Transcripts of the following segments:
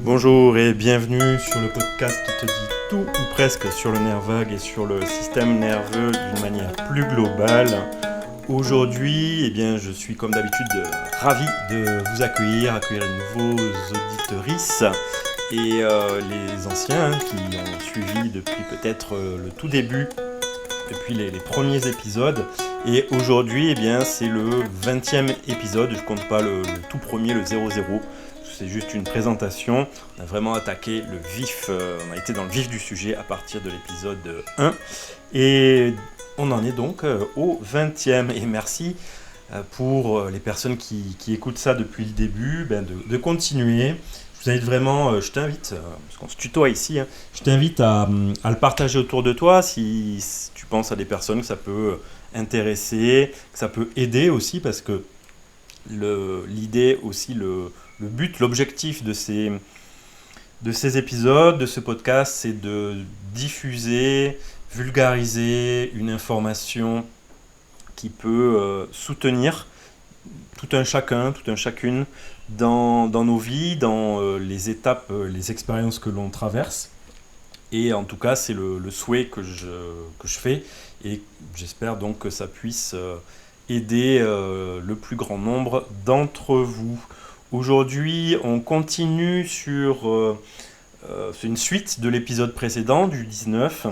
Bonjour et bienvenue sur le podcast qui te dit tout ou presque sur le nerf vague et sur le système nerveux d'une manière plus globale. Aujourd'hui, je suis comme d'habitude ravi de vous accueillir de nouveaux auditorices et les anciens qui ont suivi depuis peut-être le tout début, depuis les premiers épisodes. Et aujourd'hui, c'est le 20e épisode, je compte pas le tout premier, le 00. C'est juste une présentation. On a vraiment attaqué on a été dans le vif du sujet à partir de l'épisode 1. Et on en est donc au 20e. Et merci pour les personnes qui écoutent ça depuis le début, de continuer. Je vous invite vraiment, je t'invite, parce qu'on se tutoie ici, je t'invite à le partager autour de toi si tu penses à des personnes que ça peut intéresser, que ça peut aider aussi, parce que l'idée aussi, le but, l'objectif de ces épisodes, de ce podcast, c'est de diffuser, vulgariser une information qui peut soutenir tout un chacun, toute un chacune dans nos vies, dans les étapes, les expériences que l'on traverse. Et en tout cas, c'est le souhait que je fais, et j'espère donc que ça puisse aider le plus grand nombre d'entre vous. Aujourd'hui, on continue sur c'est une suite de l'épisode précédent, du 19,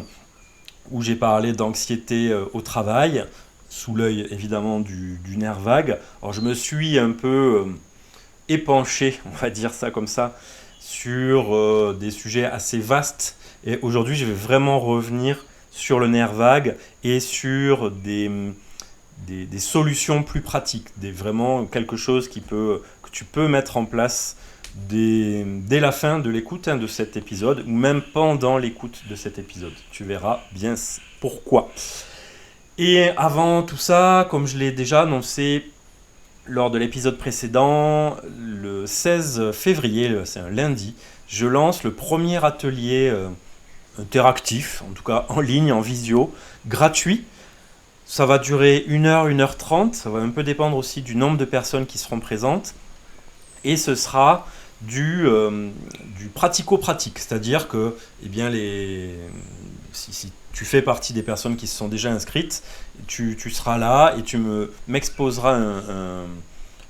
où j'ai parlé d'anxiété au travail, sous l'œil évidemment du nerf vague. Alors je me suis un peu épanché, on va dire ça comme ça, sur des sujets assez vastes. Et aujourd'hui, je vais vraiment revenir sur le nerf vague et sur des solutions plus pratiques, vraiment quelque chose que tu peux mettre en place dès la fin de l'écoute de cet épisode, ou même pendant l'écoute de cet épisode. Tu verras bien pourquoi. Et avant tout ça, comme je l'ai déjà annoncé lors de l'épisode précédent, le 16 février, c'est un lundi, je lance le premier atelier interactif, en tout cas en ligne, en visio, gratuit. Ça va durer 1h, 1h30, ça va un peu dépendre aussi du nombre de personnes qui seront présentes. Et ce sera du pratico-pratique, c'est-à-dire que si tu fais partie des personnes qui se sont déjà inscrites, tu seras là et tu m'exposeras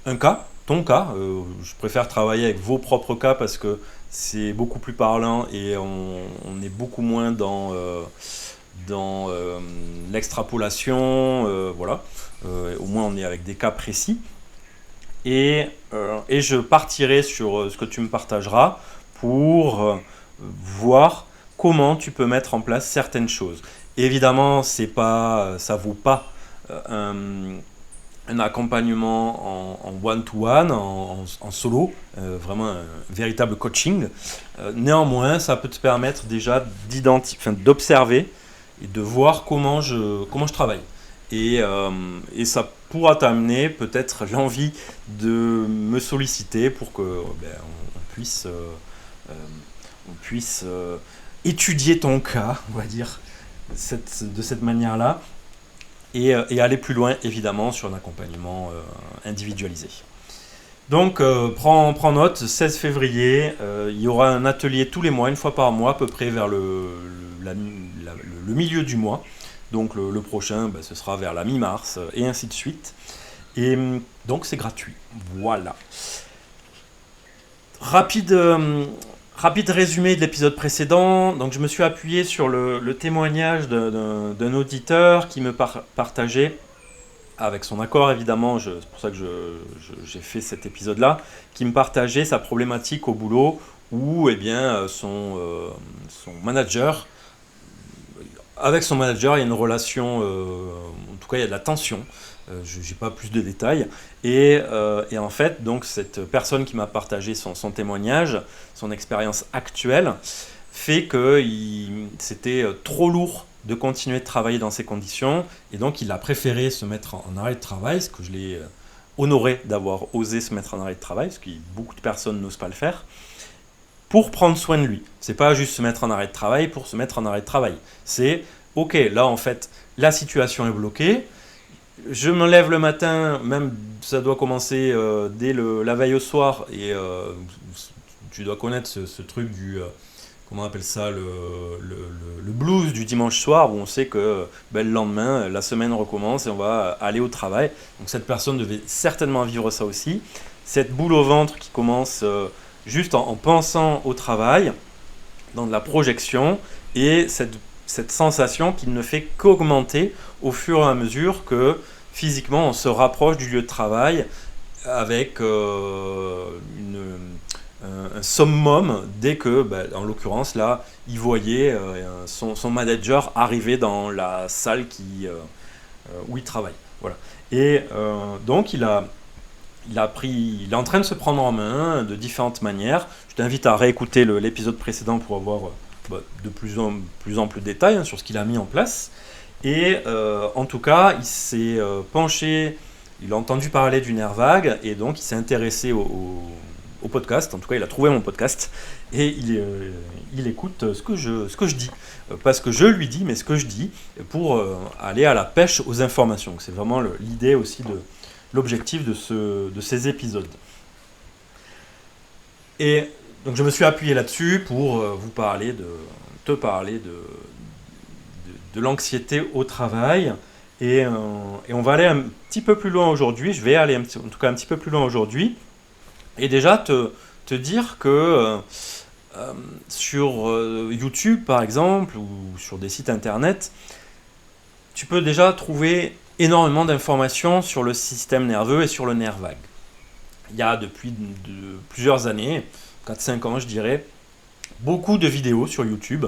un cas, ton cas. Je préfère travailler avec vos propres cas parce que c'est beaucoup plus parlant et on est beaucoup moins dans l'extrapolation, voilà. Au moins on est avec des cas précis. Et je partirai sur ce que tu me partageras pour voir comment tu peux mettre en place certaines choses. Évidemment, ça vaut pas un accompagnement en one-to-one, en solo, vraiment un véritable coaching. Néanmoins, ça peut te permettre déjà d'observer et de voir comment je travaille. Et ça pourra t'amener peut-être l'envie de me solliciter pour que on puisse étudier ton cas, on va dire, de cette manière-là, et aller plus loin, évidemment, sur un accompagnement individualisé. Donc, prends note, 16 février, il y aura un atelier tous les mois, une fois par mois, à peu près vers le milieu du mois. Donc le prochain, ce sera vers la mi-mars, et ainsi de suite. Et donc c'est gratuit. Voilà. Rapide résumé de l'épisode précédent. Donc je me suis appuyé sur le témoignage d'un auditeur qui me partageait, avec son accord évidemment, c'est pour ça que j'ai fait cet épisode-là, qui me partageait sa problématique au boulot où son manager... Avec son manager, il y a une relation, en tout cas il y a de la tension, je n'ai pas plus de détails, et en fait, donc, cette personne qui m'a partagé son témoignage, son expérience actuelle, fait que c'était trop lourd de continuer de travailler dans ces conditions, et donc il a préféré se mettre en arrêt de travail, ce que je l'ai honoré d'avoir osé se mettre en arrêt de travail, parce que beaucoup de personnes n'osent pas le faire, pour prendre soin de lui. C'est pas juste se mettre en arrêt de travail pour se mettre en arrêt de travail. C'est, ok, là en fait, la situation est bloquée, je me lève le matin, même ça doit commencer dès la veille au soir, et tu dois connaître ce truc du... comment on appelle ça, le blues du dimanche soir, où on sait que le lendemain, la semaine recommence et on va aller au travail. Donc cette personne devait certainement vivre ça aussi. Cette boule au ventre qui commence juste en pensant au travail, dans de la projection, et cette sensation qui ne fait qu'augmenter au fur et à mesure que physiquement on se rapproche du lieu de travail avec un summum dès que, en l'occurrence, là, il voyait son manager arriver dans la salle où il travaille. Voilà. Et donc, il est en train de se prendre en main de différentes manières. Je t'invite à réécouter l'épisode précédent pour avoir de plus amples détails sur ce qu'il a mis en place. Et en tout cas, il s'est penché, il a entendu parler du nerf vague, et donc il s'est intéressé au podcast. En tout cas, il a trouvé mon podcast et il écoute ce que je dis. Parce que je lui dis, mais ce que je dis, pour aller à la pêche aux informations. C'est vraiment l'idée aussi de l'objectif de ces épisodes. Et donc je me suis appuyé là-dessus pour te parler de l'anxiété au travail. Et on va aller un petit peu plus loin aujourd'hui. Je vais aller en tout cas un petit peu plus loin aujourd'hui. Et déjà te dire que sur YouTube par exemple, ou sur des sites internet, tu peux déjà trouver énormément d'informations sur le système nerveux et sur le nerf vague. Il y a depuis plusieurs années, 4-5 ans je dirais, beaucoup de vidéos sur YouTube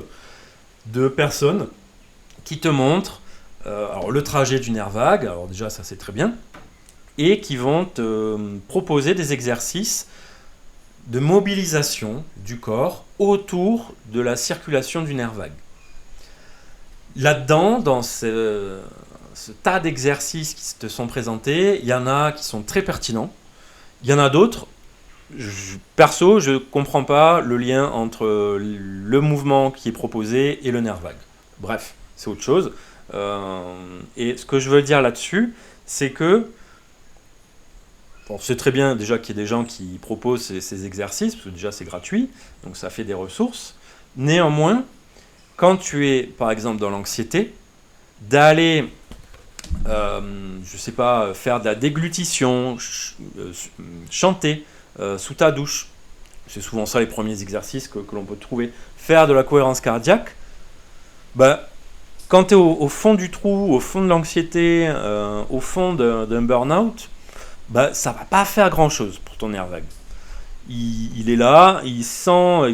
de personnes qui te montrent alors le trajet du nerf vague, alors déjà ça c'est très bien, et qui vont te proposer des exercices de mobilisation du corps autour de la circulation du nerf vague. Là-dedans, dans ce tas d'exercices qui te sont présentés, il y en a qui sont très pertinents, il y en a d'autres, perso, je ne comprends pas le lien entre le mouvement qui est proposé et le nerf vague. Bref, c'est autre chose. Et ce que je veux dire là-dessus, c'est que c'est très bien déjà qu'il y ait des gens qui proposent ces exercices, parce que déjà c'est gratuit, donc ça fait des ressources. Néanmoins, quand tu es par exemple dans l'anxiété, d'aller, je sais pas, faire de la déglutition, chanter sous ta douche, c'est souvent ça les premiers exercices que l'on peut trouver, faire de la cohérence cardiaque, quand tu es au fond du trou, au fond de l'anxiété, au fond d'un burn-out, ça ne va pas faire grand-chose pour ton nerf vague. Il est là, il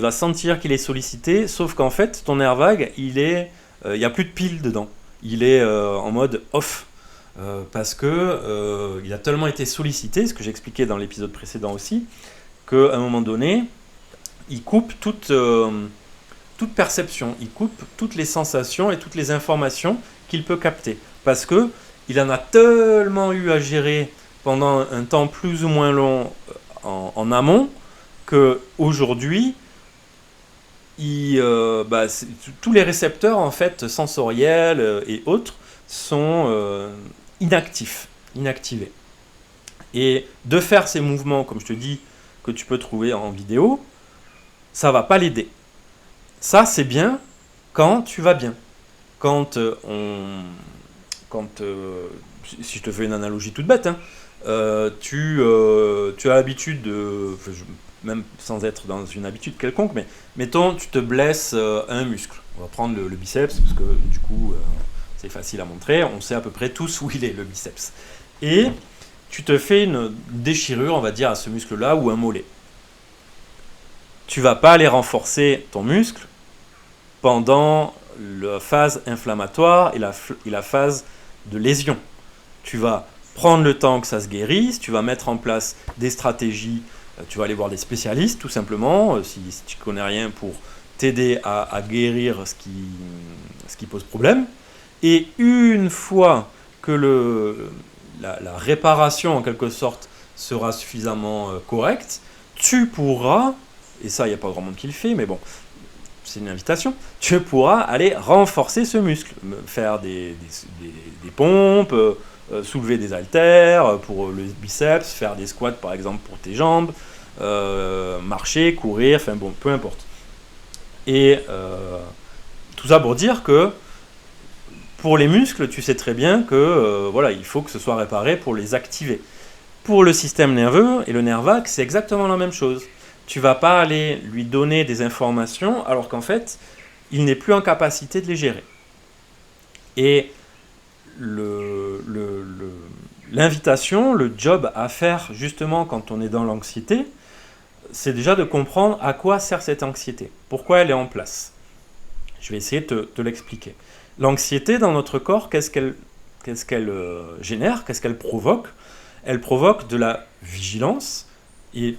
va sentir qu'il est sollicité, sauf qu'en fait, ton nerf vague, il n'y a plus de pile dedans. Il est en mode off, parce que il a tellement été sollicité, ce que j'expliquais dans l'épisode précédent aussi, qu'à un moment donné, il coupe toute perception, il coupe toutes les sensations et toutes les informations qu'il peut capter. Parce qu'il en a tellement eu à gérer pendant un temps plus ou moins long en amont, qu'aujourd'hui, tous les récepteurs en fait, sensoriels et autres sont inactivés. Et de faire ces mouvements, comme je te dis, que tu peux trouver en vidéo, ça ne va pas l'aider. Ça, c'est bien quand tu vas bien. Si je te fais une analogie toute bête, tu as l'habitude même sans être dans une habitude quelconque, mais mettons, tu te blesses un muscle. On va prendre le biceps, parce que du coup, c'est facile à montrer. On sait à peu près tous où il est, le biceps. Et tu te fais une déchirure, on va dire, à ce muscle-là, ou un mollet. Tu vas pas aller renforcer ton muscle pendant la phase inflammatoire et la phase de lésion. Tu vas prendre le temps que ça se guérisse, tu vas mettre en place des stratégies, tu vas aller voir des spécialistes tout simplement, si tu ne connais rien, pour t'aider à guérir ce qui pose problème. Et une fois que la réparation en quelque sorte sera suffisamment correcte, tu pourras, et ça il n'y a pas grand monde qui le fait, mais bon, c'est une invitation, tu pourras aller renforcer ce muscle, faire des pompes, soulever des haltères pour le biceps, faire des squats par exemple pour tes jambes, marcher, courir, enfin bon, peu importe. Et tout ça pour dire que pour les muscles, tu sais très bien que voilà, il faut que ce soit réparé pour les activer. Pour le système nerveux et le nerf vague, c'est exactement la même chose. Tu ne vas pas aller lui donner des informations alors qu'en fait, il n'est plus en capacité de les gérer. Et l'invitation, le job à faire justement quand on est dans l'anxiété, c'est déjà de comprendre à quoi sert cette anxiété, pourquoi elle est en place. Je vais essayer de te l'expliquer. L'anxiété dans notre corps, qu'est-ce qu'elle génère, qu'est-ce qu'elle provoque? Elle provoque de la vigilance et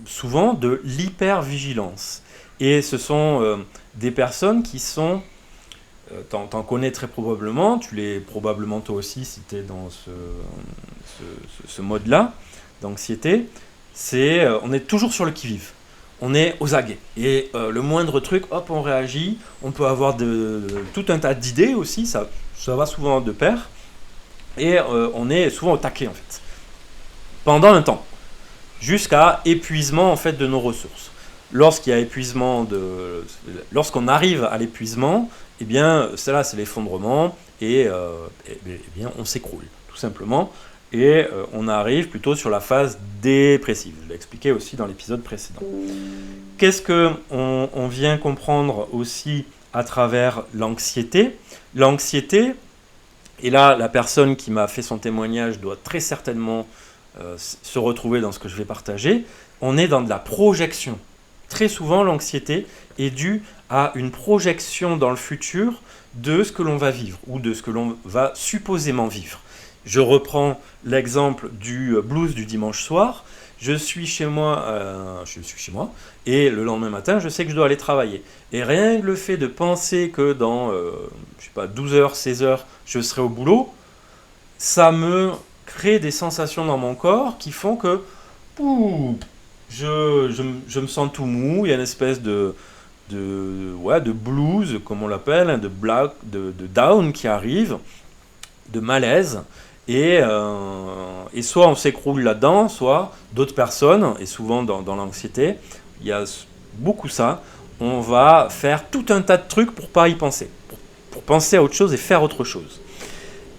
souvent de l'hypervigilance. Et ce sont des personnes qui sont, t'en connais très probablement, tu l'es probablement toi aussi si tu es dans ce mode-là d'anxiété, on est toujours sur le qui-vive. On est aux aguets. Et le moindre truc, hop, on réagit. On peut avoir tout un tas d'idées aussi, ça va souvent de pair. Et on est souvent au taquet en fait. Pendant un temps. Jusqu'à épuisement en fait de nos ressources. Lorsqu'il y a lorsqu'on arrive à l'épuisement, eh bien, c'est l'effondrement et bien, on s'écroule, tout simplement. Et on arrive plutôt sur la phase dépressive. Je l'ai expliqué aussi dans l'épisode précédent. Qu'est-ce qu'on vient comprendre aussi à travers l'anxiété? L'anxiété, et là, la personne qui m'a fait son témoignage doit très certainement se retrouver dans ce que je vais partager. On est dans de la projection. Très souvent, l'anxiété est due à une projection dans le futur de ce que l'on va vivre ou de ce que l'on va supposément vivre. Je reprends l'exemple du blues du dimanche soir. Je suis chez moi, et le lendemain matin, je sais que je dois aller travailler. Et rien que le fait de penser que dans 12 heures, 16 heures, je serai au boulot, ça me crée des sensations dans mon corps qui font que je me sens tout mou. Il y a une espèce de blues, comme on l'appelle, de down qui arrive, de malaise. Et soit on s'écroule là-dedans, soit d'autres personnes, et souvent dans l'anxiété, il y a beaucoup ça, on va faire tout un tas de trucs pour ne pas y penser, pour penser à autre chose et faire autre chose.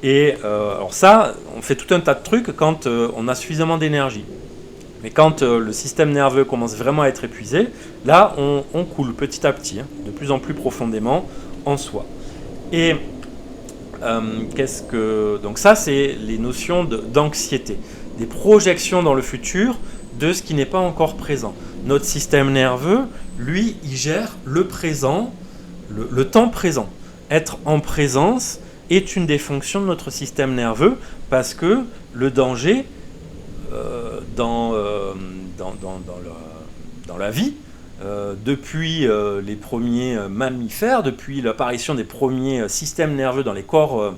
Et alors ça, on fait tout un tas de trucs quand on a suffisamment d'énergie. Mais quand le système nerveux commence vraiment à être épuisé, là, on coule petit à petit, de plus en plus profondément en soi. Et donc ça, c'est les notions d'anxiété, des projections dans le futur de ce qui n'est pas encore présent. Notre système nerveux, lui, il gère le présent, le temps présent. Être en présence est une des fonctions de notre système nerveux parce que le danger dans la vie, depuis les premiers mammifères, depuis l'apparition des premiers systèmes nerveux dans les corps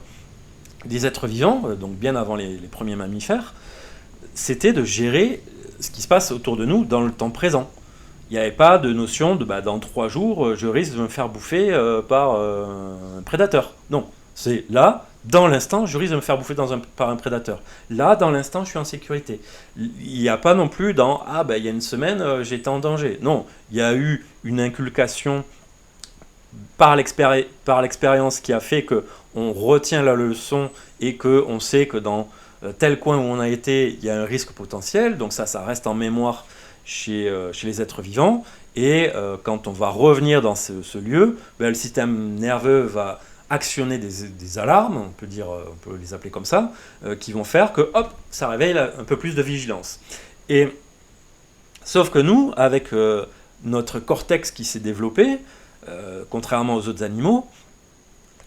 des êtres vivants, donc bien avant les premiers mammifères, c'était de gérer ce qui se passe autour de nous dans le temps présent. Il n'y avait pas de notion de dans 3 jours, je risque de me faire bouffer par un prédateur. Non, c'est là, dans l'instant, je risque de me faire bouffer par un prédateur. Là, dans l'instant, je suis en sécurité. Il n'y a pas non plus il y a une semaine, j'étais en danger. Non, il y a eu une inculcation par l'expérience qui a fait qu'on retient la leçon et qu'on sait que dans tel coin où on a été, il y a un risque potentiel. Donc ça reste en mémoire chez les êtres vivants. Et quand on va revenir dans ce lieu, le système nerveux va actionner des alarmes, on peut les appeler comme ça, qui vont faire que ça réveille un peu plus de vigilance. Et sauf que nous, avec notre cortex qui s'est développé, contrairement aux autres animaux,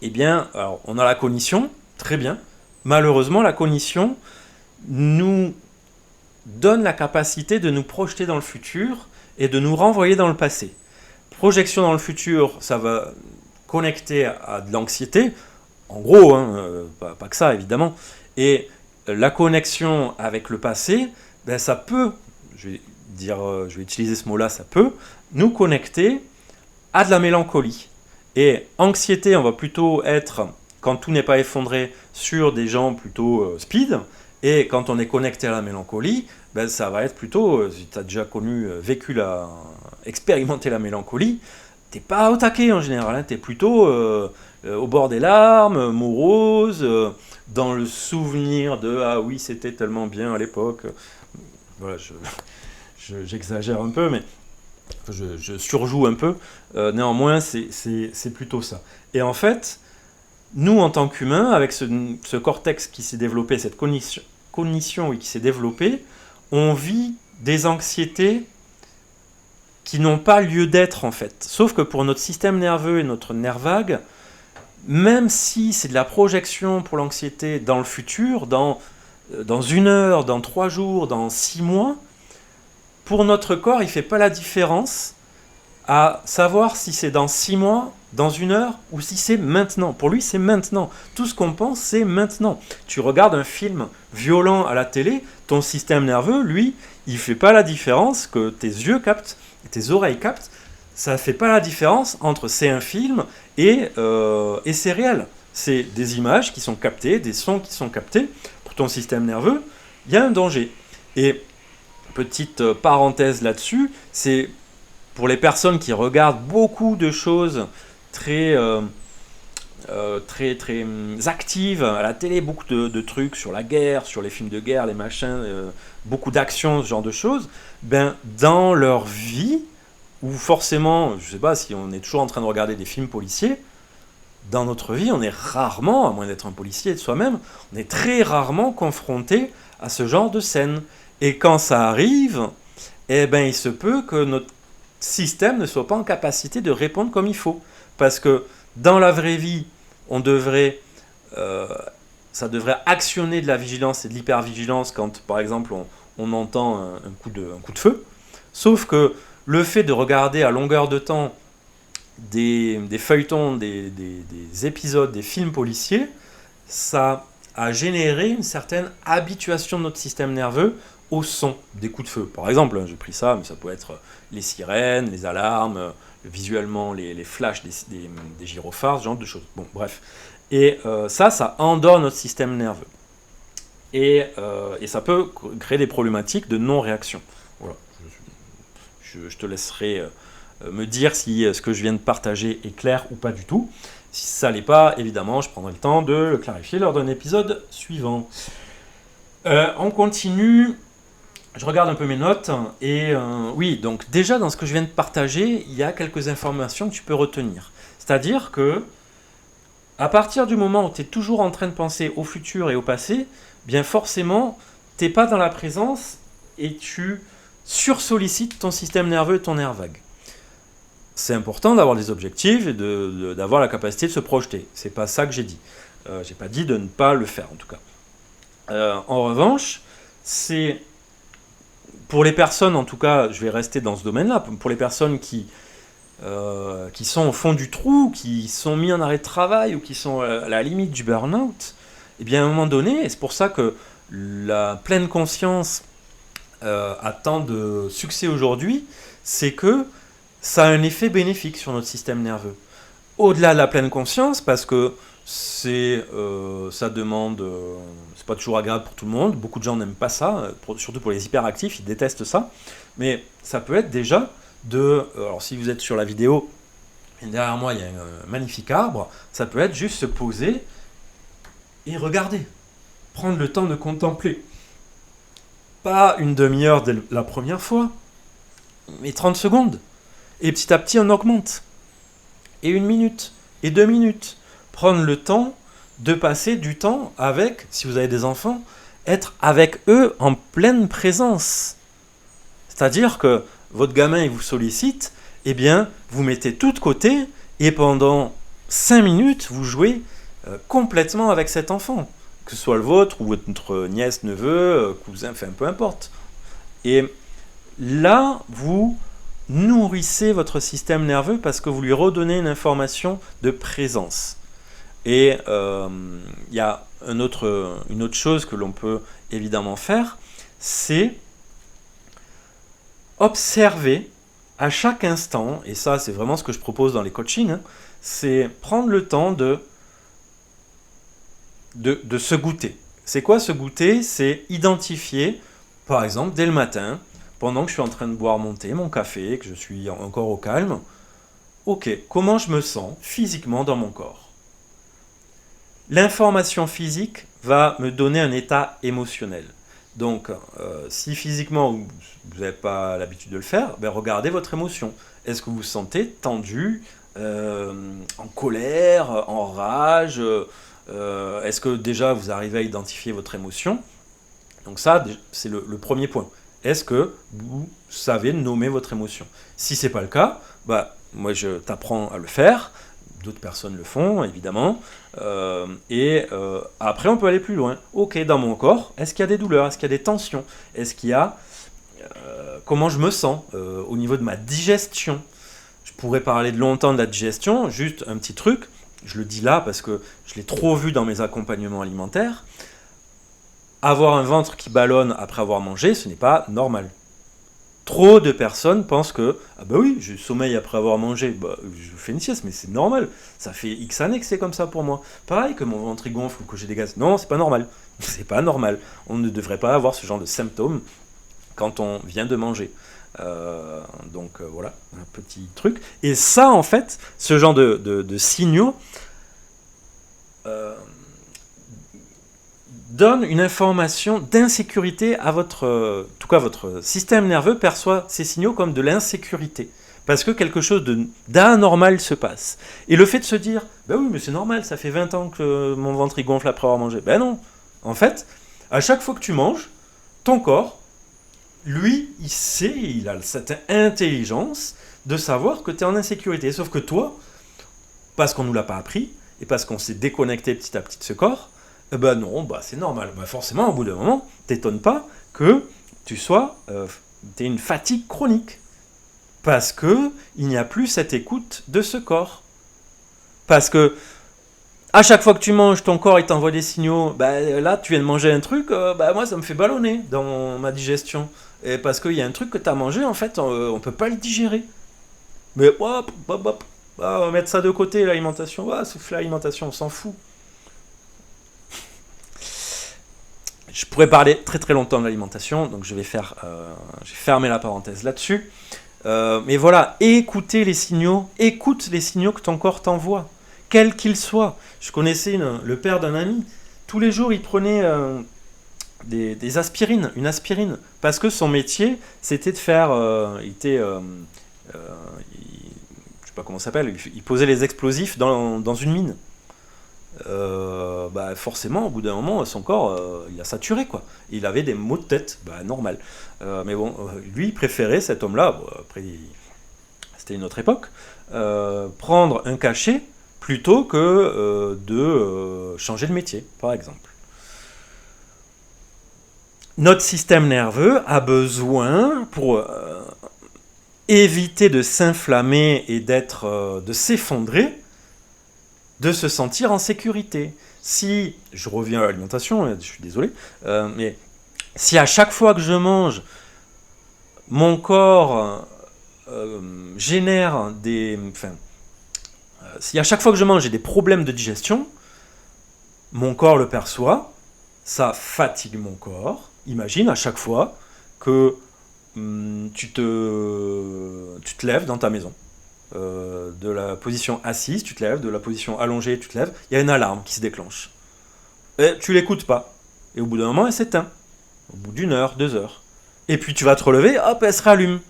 eh bien, alors, on a la cognition, très bien. Malheureusement, la cognition nous donne la capacité de nous projeter dans le futur et de nous renvoyer dans le passé. Projection dans le futur, ça va connecté à de l'anxiété, en gros, pas que ça évidemment, et la connexion avec le passé, ça peut, je vais utiliser ce mot-là, ça peut nous connecter à de la mélancolie. Et anxiété, on va plutôt être, quand tout n'est pas effondré, sur des gens plutôt speed, Et quand on est connecté à la mélancolie, ben, ça va être plutôt, si tu as déjà expérimenté la mélancolie, t'es pas au taquet en général, hein, t'es plutôt au bord des larmes, morose, dans le souvenir de ah oui, c'était tellement bien à l'époque. Voilà, j'exagère un peu, mais je surjoue un peu. Néanmoins, c'est plutôt ça. Et en fait, nous, en tant qu'humains, avec ce cortex qui s'est développé, cette cognition qui s'est développée, on vit des anxiétés qui n'ont pas lieu d'être, en fait. Sauf que pour notre système nerveux et notre nerf vague, même si c'est de la projection pour l'anxiété dans le futur, dans 1 heure, dans 3 jours, dans 6 mois, pour notre corps, il ne fait pas la différence à savoir si c'est dans 6 mois, dans 1 heure, ou si c'est maintenant. Pour lui, c'est maintenant. Tout ce qu'on pense, c'est maintenant. Tu regardes un film violent à la télé, ton système nerveux, lui, il ne fait pas la différence que tes yeux captent, et tes oreilles captent. Ça ne fait pas la différence entre c'est un film et c'est réel. C'est des images qui sont captées, des sons qui sont captés. Pour ton système nerveux, il y a un danger. Et petite parenthèse là-dessus, c'est pour les personnes qui regardent beaucoup de choses très actives à la télé, beaucoup de trucs sur la guerre, sur les films de guerre, les machins, beaucoup d'actions, ce genre de choses, ben, dans leur vie, ou forcément, je sais pas si on est toujours en train de regarder des films policiers, dans notre vie, on est rarement, à moins d'être un policier de soi-même, on est très rarement confronté à ce genre de scène. Et quand ça arrive, eh ben, il se peut que notre système ne soit pas en capacité de répondre comme il faut. Parce que dans la vraie vie, ça devrait actionner de la vigilance et de l'hypervigilance quand, par exemple, on entend un coup de feu. Sauf que le fait de regarder à longueur de temps des feuilletons, des épisodes, des films policiers, ça a généré une certaine habituation de notre système nerveux au son des coups de feu. Par exemple, j'ai pris ça, mais ça peut être les sirènes, les alarmes, visuellement les flashs des gyrophares, ce genre de choses. Bon, bref. Et ça endort notre système nerveux. Et ça peut créer des problématiques de non-réaction. Voilà. Je te laisserai me dire si ce que je viens de partager est clair ou pas du tout. Si ça l'est pas, évidemment, je prendrai le temps de le clarifier lors d'un épisode suivant. On continue. Je regarde un peu mes notes. Et oui, donc déjà dans ce que je viens de partager, il y a quelques informations que tu peux retenir. C'est-à-dire que à partir du moment où tu es toujours en train de penser au futur et au passé, bien forcément, tu n'es pas dans la présence et tu sursollicites ton système nerveux et ton nerf vague. C'est important d'avoir des objectifs et d'avoir la capacité de se projeter. C'est pas ça que j'ai dit. J'ai pas dit de ne pas le faire en tout cas. En revanche, c'est pour les personnes, en tout cas, je vais rester dans ce domaine-là, pour les personnes qui sont au fond du trou, qui sont mis en arrêt de travail ou qui sont à la limite du burn-out, eh bien à un moment donné, et c'est pour ça que la pleine conscience a tant de succès aujourd'hui, c'est que ça a un effet bénéfique sur notre système nerveux. Au-delà de la pleine conscience, parce que ça demande, c'est pas toujours agréable pour tout le monde, beaucoup de gens n'aiment pas ça, surtout pour les hyperactifs, ils détestent ça, mais ça peut être déjà alors si vous êtes sur la vidéo, derrière moi il y a un magnifique arbre, ça peut être juste se poser et regarder, prendre le temps de contempler. Pas une demi-heure dès la première fois, mais 30 secondes. Et petit à petit, on augmente. Et 1 minute, et 2 minutes. Prendre le temps de passer du temps avec, si vous avez des enfants, être avec eux en pleine présence. C'est-à-dire que votre gamin, il vous sollicite, eh bien, vous mettez tout de côté, et pendant 5 minutes, vous jouez complètement avec cet enfant. Que ce soit le vôtre, ou votre nièce, neveu, cousin, enfin, peu importe. Et là, vous nourrissez votre système nerveux parce que vous lui redonnez une information de présence. Et il y a une autre chose que l'on peut évidemment faire, c'est observer à chaque instant, et ça c'est vraiment ce que je propose dans les coachings, c'est prendre le temps de se goûter. C'est quoi ce goûter? C'est identifier, par exemple, dès le matin, pendant que je suis en train de boire mon thé, mon café, que je suis encore au calme, ok, comment je me sens physiquement dans mon corps? L'information physique va me donner un état émotionnel. Donc, si physiquement vous n'avez pas l'habitude de le faire, ben regardez votre émotion. Est-ce que vous vous sentez tendu, en colère, en rage? Est-ce que déjà vous arrivez à identifier votre émotion? Donc ça, c'est le premier point. Est-ce que vous savez nommer votre émotion? Si c'est pas le cas, bah, moi je t'apprends à le faire. D'autres personnes le font, évidemment. Après, on peut aller plus loin. Ok, dans mon corps, est-ce qu'il y a des douleurs? Est-ce qu'il y a des tensions? Est-ce qu'il y a... comment je me sens au niveau de ma digestion? Je pourrais parler de longtemps de la digestion. Juste un petit truc. Je le dis là parce que je l'ai trop vu dans mes accompagnements alimentaires. Avoir un ventre qui ballonne après avoir mangé, ce n'est pas normal. Trop de personnes pensent que ah bah oui, je sommeille après avoir mangé, bah, je fais une sieste, mais c'est normal. Ça fait X années que c'est comme ça pour moi. Pareil que mon ventre il gonfle ou que j'ai des gaz. Non, c'est pas normal. C'est pas normal. On ne devrait pas avoir ce genre de symptômes quand on vient de manger. Voilà, un petit truc. Et ça, en fait, ce genre de signaux donne une information d'insécurité à en tout cas votre système nerveux perçoit ces signaux comme de l'insécurité. Parce que quelque chose d'anormal se passe. Et le fait de se dire, ben oui, mais c'est normal, ça fait 20 ans que mon ventre il gonfle après avoir mangé. Ben non. En fait, à chaque fois que tu manges, ton corps, lui, il sait, il a cette intelligence de savoir que tu es en insécurité. Sauf que toi, parce qu'on ne nous l'a pas appris, et parce qu'on s'est déconnecté petit à petit de ce corps, eh ben non, bah c'est normal. Bah forcément, au bout d'un moment, t'étonnes pas que tu aies une fatigue chronique. Parce que il n'y a plus cette écoute de ce corps. Parce que à chaque fois que tu manges, ton corps il t'envoie des signaux. Bah là, tu viens de manger un truc, bah moi ça me fait ballonner dans ma digestion. Et parce qu'il y a un truc que tu as mangé, en fait, on peut pas le digérer. Mais hop, hop, hop, on va mettre ça de côté, l'alimentation. Souffle l'alimentation, on s'en fout. Je pourrais parler très très longtemps de l'alimentation, donc je vais fermer la parenthèse là-dessus. Mais voilà, écoutez les signaux, écoute les signaux que ton corps t'envoie, quels qu'ils soient. Je connaissais le père d'un ami, tous les jours il prenait des aspirines, une aspirine, parce que son métier c'était de faire, je sais pas comment ça s'appelle, il posait les explosifs dans une mine. Forcément, au bout d'un moment, son corps, il a saturé, quoi. Il avait des maux de tête, normal. Mais bon, lui, il préférait, cet homme-là, après, c'était une autre époque, prendre un cachet plutôt que de changer de métier, par exemple. Notre système nerveux a besoin, pour éviter de s'inflammer et de s'effondrer, de se sentir en sécurité. Si, je reviens à l'alimentation, je suis désolé, mais si à chaque fois que je mange, mon corps génère si à chaque fois que je mange j'ai des problèmes de digestion, mon corps le perçoit, ça fatigue mon corps. Imagine à chaque fois que tu te lèves dans ta maison. De la position assise, tu te lèves, de la position allongée, tu te lèves, il y a une alarme qui se déclenche. Et tu l'écoutes pas. Et au bout d'un moment, elle s'éteint. Au bout d'une heure, 2 heures. Et puis tu vas te relever, hop, elle se rallume.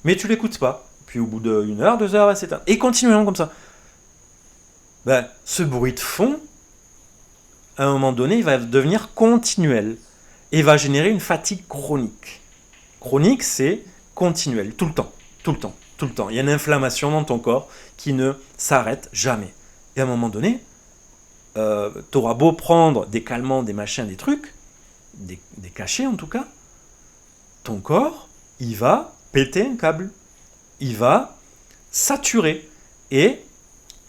Mais tu l'écoutes pas. Puis au bout d'une heure, 2 heures, elle s'éteint. Et continuons comme ça. Ce bruit de fond, à un moment donné, il va devenir continuel. Et va générer une fatigue chronique. Chronique, c'est continuel, tout le temps. Tout le temps. Tout le temps. Il y a une inflammation dans ton corps qui ne s'arrête jamais. Et à un moment donné, tu auras beau prendre des calmants, des machins, des trucs, des cachets en tout cas, ton corps, il va péter un câble. Il va saturer. Et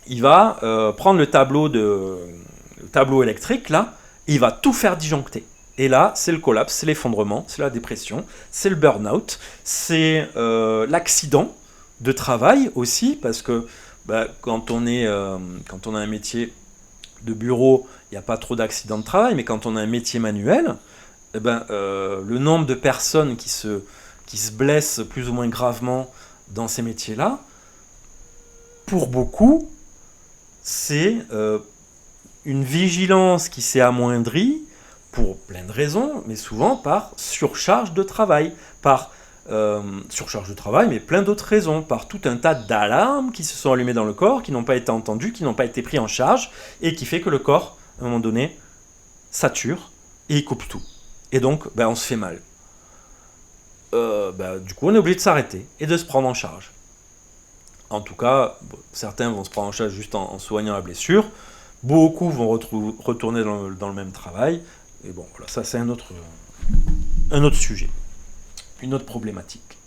il va prendre le tableau électrique, là, et il va tout faire disjoncter. Et là, c'est le collapse, c'est l'effondrement, c'est la dépression, c'est le burn-out, c'est l'accident de travail aussi, parce que quand on a un métier de bureau, il n'y a pas trop d'accidents de travail, mais quand on a un métier manuel, le nombre de personnes qui se blessent plus ou moins gravement dans ces métiers-là, pour beaucoup, c'est une vigilance qui s'est amoindrie pour plein de raisons, mais souvent par surcharge de travail, mais plein d'autres raisons, par tout un tas d'alarmes qui se sont allumées dans le corps, qui n'ont pas été entendues, qui n'ont pas été pris en charge, et qui fait que le corps, à un moment donné, sature et il coupe tout. Et donc, on se fait mal. Du coup, on est obligé de s'arrêter et de se prendre en charge. En tout cas, certains vont se prendre en charge juste en soignant la blessure. Beaucoup vont retourner dans le même travail. Et bon, voilà, ça c'est un autre sujet, une autre problématique.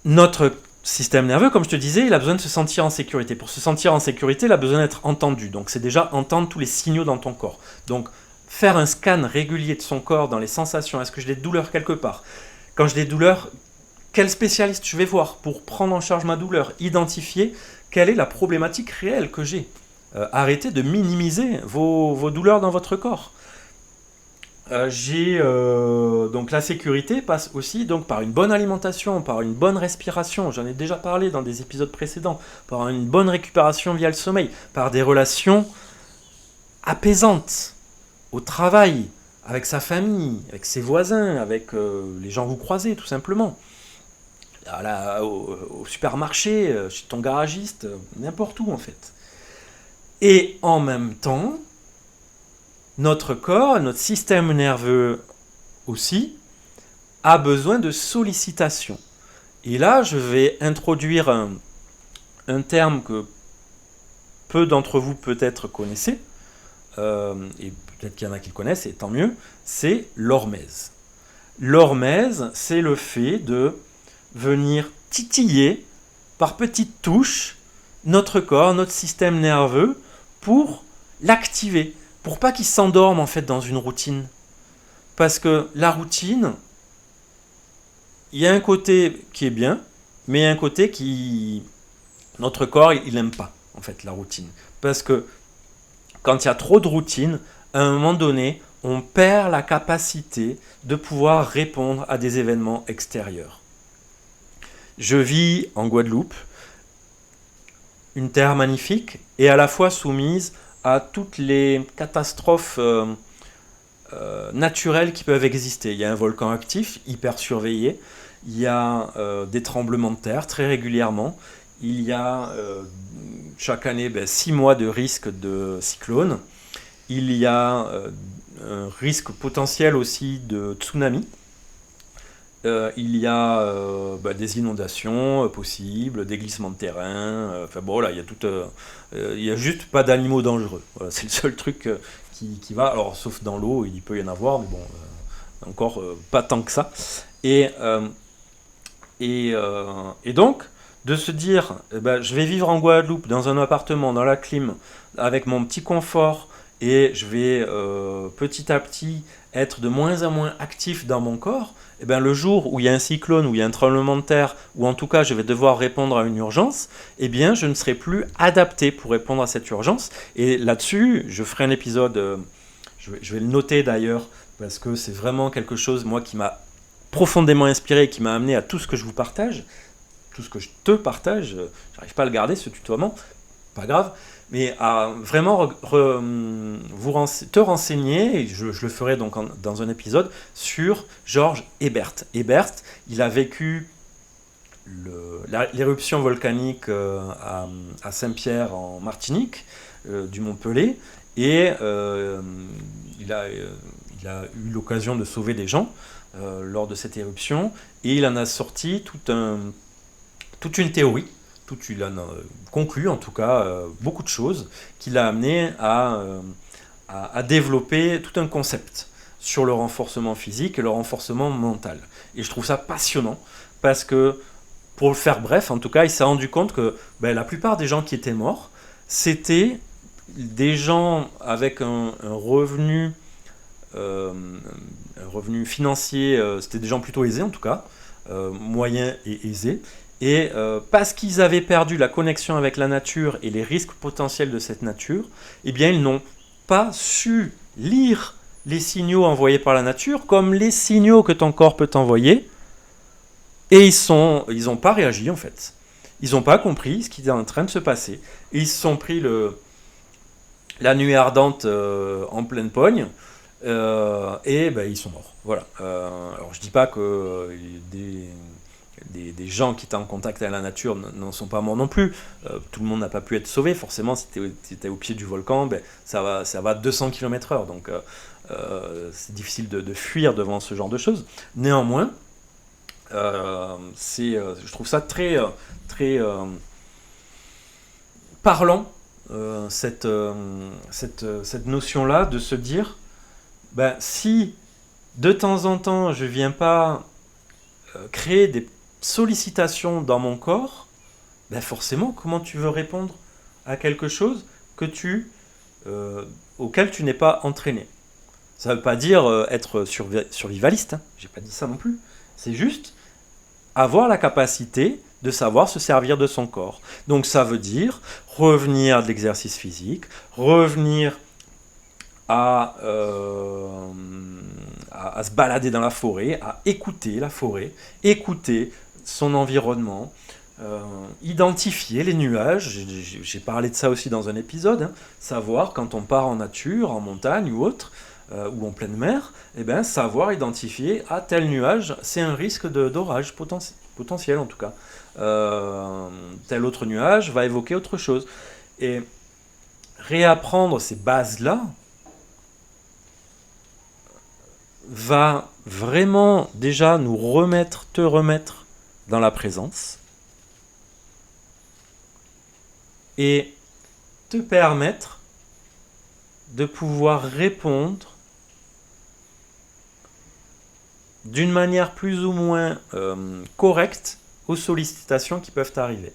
Notre système nerveux, comme je te disais, il a besoin de se sentir en sécurité. Pour se sentir en sécurité, il a besoin d'être entendu. Donc c'est déjà entendre tous les signaux dans ton corps. Donc faire un scan régulier de son corps dans les sensations. Est-ce que j'ai des douleurs quelque part ? Quand j'ai des douleurs, quel spécialiste je vais voir pour prendre en charge ma douleur ? Identifier quelle est la problématique réelle que j'ai. Arrêtez de minimiser vos douleurs dans votre corps. Donc la sécurité passe aussi donc par une bonne alimentation, par une bonne respiration, j'en ai déjà parlé dans des épisodes précédents, par une bonne récupération via le sommeil, par des relations apaisantes au travail, avec sa famille, avec ses voisins, avec les gens que vous croisez tout simplement. Au supermarché, chez ton garagiste, n'importe où en fait. Et en même temps, notre corps, notre système nerveux aussi, a besoin de sollicitation. Et là, je vais introduire un terme que peu d'entre vous peut-être connaissez, et peut-être qu'il y en a qui le connaissent, et tant mieux, c'est l'hormèse. L'hormèse, c'est le fait de venir titiller par petites touches notre corps, notre système nerveux, pour l'activer, pour pas qu'il s'endorme en fait dans une routine. Parce que la routine, il y a un côté qui est bien, mais il y a un côté qui... Notre corps, il n'aime pas en fait la routine. Parce que quand il y a trop de routine, à un moment donné, on perd la capacité de pouvoir répondre à des événements extérieurs. Je vis en Guadeloupe, une terre magnifique et à la fois soumise à toutes les catastrophes naturelles qui peuvent exister. Il y a un volcan actif, hyper surveillé, il y a des tremblements de terre très régulièrement, il y a chaque année 6 mois de risque de cyclone, il y a un risque potentiel aussi de tsunami. Il y a des inondations possibles, des glissements de terrain, il y a juste pas d'animaux dangereux. Voilà, c'est le seul truc qui va, alors sauf dans l'eau, il peut y en avoir, mais bon, encore pas tant que ça. Et donc, de se dire, je vais vivre en Guadeloupe, dans un appartement, dans la clim, avec mon petit confort, et je vais petit à petit être de moins en moins actif dans mon corps, le jour où il y a un cyclone, où il y a un tremblement de terre, ou en tout cas je vais devoir répondre à une urgence, je ne serai plus adapté pour répondre à cette urgence. Et là-dessus, je ferai un épisode, je vais le noter d'ailleurs, parce que c'est vraiment quelque chose, moi, qui m'a profondément inspiré, qui m'a amené à tout ce que je vous partage, tout ce que je te partage. J'arrive pas à le garder, ce tutoiement, pas grave, mais à vraiment te renseigner, et je le ferai donc dans un épisode, sur Georges Hebert. Hebert, il a vécu l'éruption volcanique à Saint-Pierre en Martinique, du Mont Pelé, et il a eu l'occasion de sauver des gens lors de cette éruption, et il en a sorti toute une théorie. Il a conclu en tout cas beaucoup de choses qui l'a amené à développer tout un concept sur le renforcement physique et le renforcement mental. Et je trouve ça passionnant parce que, pour le faire bref, en tout cas, il s'est rendu compte que la plupart des gens qui étaient morts, c'était des gens avec un revenu financier, c'était des gens plutôt aisés en tout cas, moyens et aisés. Et parce qu'ils avaient perdu la connexion avec la nature et les risques potentiels de cette nature, eh bien ils n'ont pas su lire les signaux envoyés par la nature comme les signaux que ton corps peut t'envoyer. Et ils ont pas réagi en fait. Ils n'ont pas compris ce qui est en train de se passer. Et ils se sont pris la nuit ardente en pleine pogne. Et ben, ils sont morts. Voilà. Alors je dis pas que des gens qui étaient en contact avec la nature n'en sont pas morts non plus. Tout le monde n'a pas pu être sauvé. Forcément, si tu étais au pied du volcan, ben, ça va à 200 km/h. Donc c'est difficile de fuir devant ce genre de choses. Néanmoins, je trouve ça très parlant, cette notion-là de se dire, ben, si de temps en temps je viens pas créer des sollicitations dans mon corps, ben forcément, comment tu veux répondre à quelque chose auquel tu n'es pas entraîné. Ça ne veut pas dire être survivaliste, hein. J'ai pas dit ça non plus. C'est juste avoir la capacité de savoir se servir de son corps. Donc ça veut dire revenir de l'exercice physique, revenir à se balader dans la forêt, à écouter la forêt, écouter son environnement, identifier les nuages. J'ai parlé de ça aussi dans un épisode, hein. Savoir quand on part en nature, en montagne ou autre, ou en pleine mer, eh ben, savoir identifier tel nuage, c'est un risque d'orage potentiel en tout cas. Tel autre nuage va évoquer autre chose. Et réapprendre ces bases-là va vraiment déjà te remettre dans la présence et te permettre de pouvoir répondre d'une manière plus ou moins correcte aux sollicitations qui peuvent arriver.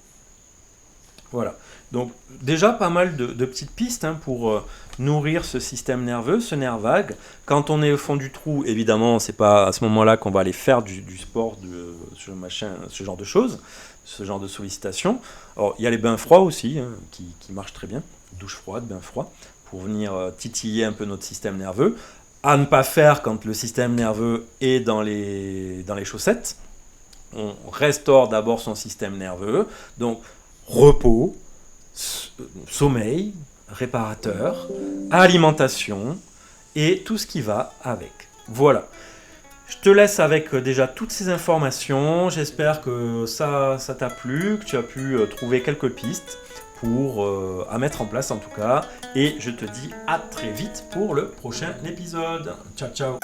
Voilà. Donc déjà pas mal de petites pistes, hein, pour nourrir ce système nerveux, ce nerf vague. Quand on est au fond du trou, évidemment, c'est pas à ce moment-là qu'on va aller faire du sport, ce genre de choses, ce genre de sollicitations. Alors il y a les bains froids aussi, hein, qui marchent très bien, douche froide, bain froid, pour venir titiller un peu notre système nerveux. À ne pas faire quand le système nerveux est dans les chaussettes. On restaure d'abord son système nerveux. Donc repos, sommeil, réparateur, alimentation et tout ce qui va avec. Voilà. Je te laisse avec déjà toutes ces informations. J'espère que ça t'a plu, que tu as pu trouver quelques pistes à mettre en place en tout cas. Et je te dis à très vite pour le prochain épisode. Ciao, ciao.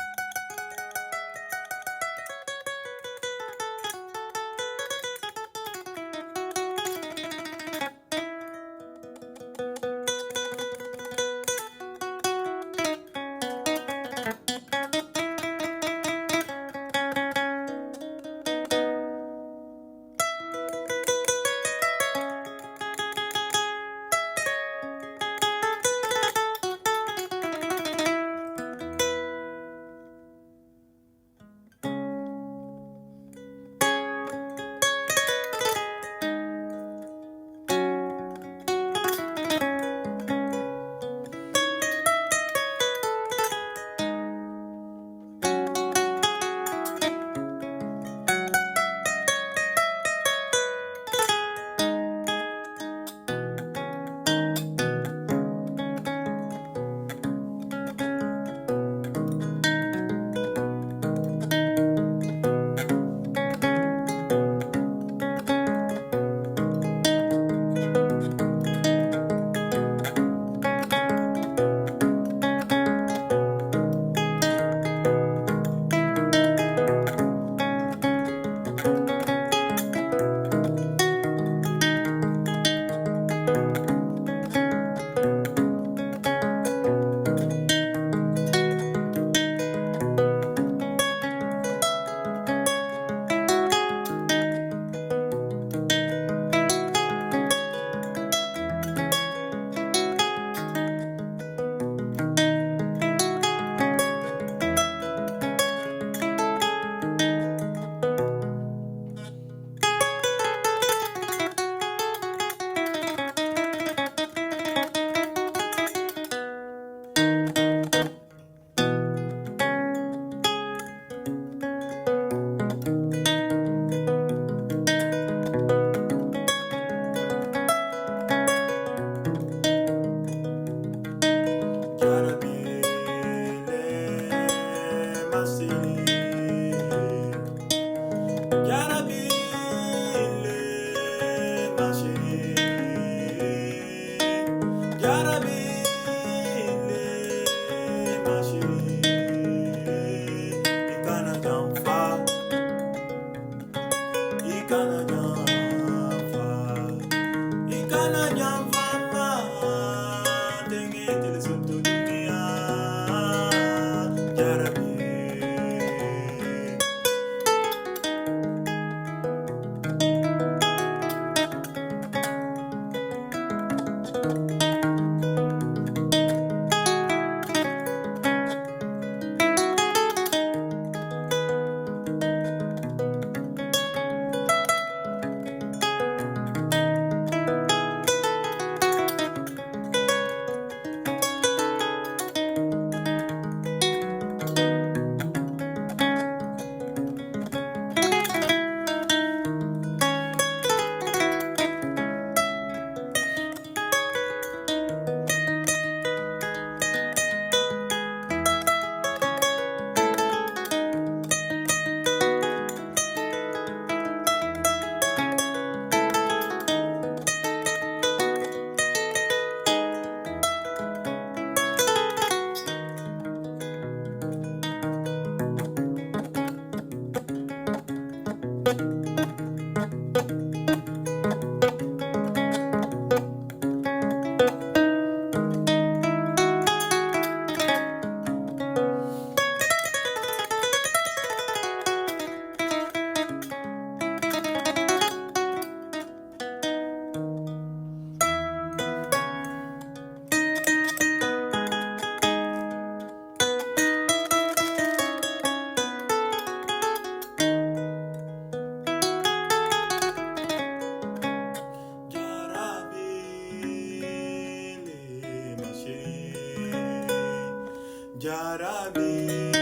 Yarabi.